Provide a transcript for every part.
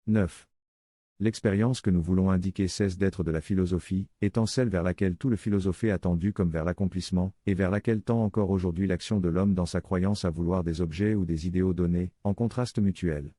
9. L'expérience que nous voulons indiquer cesse d'être de la philosophie, étant celle vers laquelle tout le philosophé a tendu comme vers l'accomplissement, et vers laquelle tend encore aujourd'hui l'action de l'homme dans sa croyance à vouloir des objets ou des idéaux donnés, en contraste mutuel.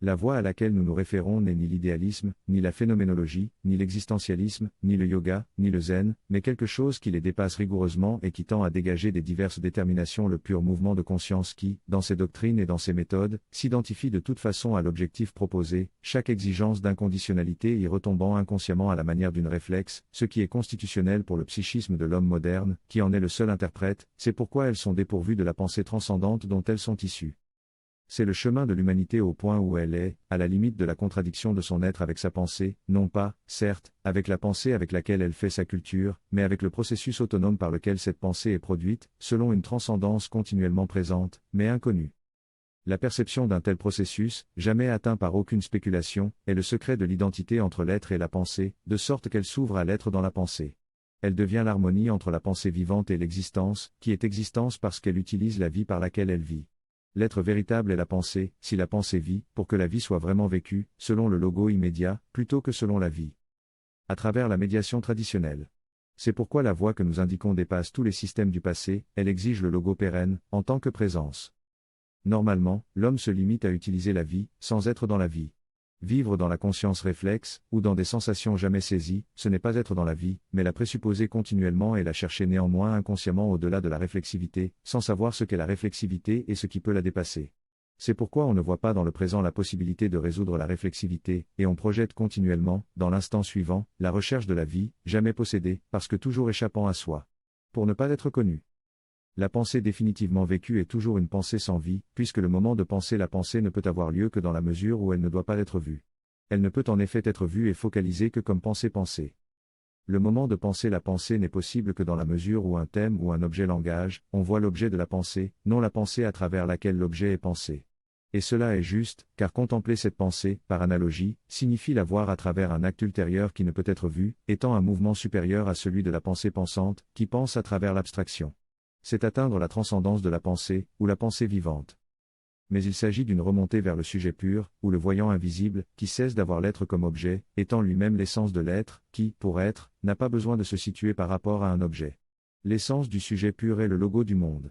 La voie à laquelle nous nous référons n'est ni l'idéalisme, ni la phénoménologie, ni l'existentialisme, ni le yoga, ni le zen, mais quelque chose qui les dépasse rigoureusement et qui tend à dégager des diverses déterminations le pur mouvement de conscience qui, dans ses doctrines et dans ses méthodes, s'identifie de toute façon à l'objectif proposé, chaque exigence d'inconditionnalité y retombant inconsciemment à la manière d'une réflexe, ce qui est constitutionnel pour le psychisme de l'homme moderne, qui en est le seul interprète, c'est pourquoi elles sont dépourvues de la pensée transcendante dont elles sont issues. C'est le chemin de l'humanité au point où elle est, à la limite de la contradiction de son être avec sa pensée, non pas, certes, avec la pensée avec laquelle elle fait sa culture, mais avec le processus autonome par lequel cette pensée est produite, selon une transcendance continuellement présente, mais inconnue. La perception d'un tel processus, jamais atteint par aucune spéculation, est le secret de l'identité entre l'être et la pensée, de sorte qu'elle s'ouvre à l'être dans la pensée. Elle devient l'harmonie entre la pensée vivante et l'existence, qui est existence parce qu'elle utilise la vie par laquelle elle vit. L'être véritable est la pensée, si la pensée vit, pour que la vie soit vraiment vécue, selon le logo immédiat, plutôt que selon la vie. À travers la médiation traditionnelle. C'est pourquoi la voie que nous indiquons dépasse tous les systèmes du passé, elle exige le logo pérenne, en tant que présence. Normalement, l'homme se limite à utiliser la vie, sans être dans la vie. Vivre dans la conscience réflexe, ou dans des sensations jamais saisies, ce n'est pas être dans la vie, mais la présupposer continuellement et la chercher néanmoins inconsciemment au-delà de la réflexivité, sans savoir ce qu'est la réflexivité et ce qui peut la dépasser. C'est pourquoi on ne voit pas dans le présent la possibilité de résoudre la réflexivité, et on projette continuellement, dans l'instant suivant, la recherche de la vie, jamais possédée, parce que toujours échappant à soi. Pour ne pas être connu. La pensée définitivement vécue est toujours une pensée sans vie, puisque le moment de penser la pensée ne peut avoir lieu que dans la mesure où elle ne doit pas être vue. Elle ne peut en effet être vue et focalisée que comme pensée. Le moment de penser la pensée n'est possible que dans la mesure où un thème ou un objet langage, on voit l'objet de la pensée, non la pensée à travers laquelle l'objet est pensé. Et cela est juste, car contempler cette pensée, par analogie, signifie la voir à travers un acte ultérieur qui ne peut être vu, étant un mouvement supérieur à celui de la pensée pensante, qui pense à travers l'abstraction. C'est atteindre la transcendance de la pensée, ou la pensée vivante. Mais il s'agit d'une remontée vers le sujet pur, ou le voyant invisible, qui cesse d'avoir l'être comme objet, étant lui-même l'essence de l'être, qui, pour être, n'a pas besoin de se situer par rapport à un objet. L'essence du sujet pur est le logo du monde.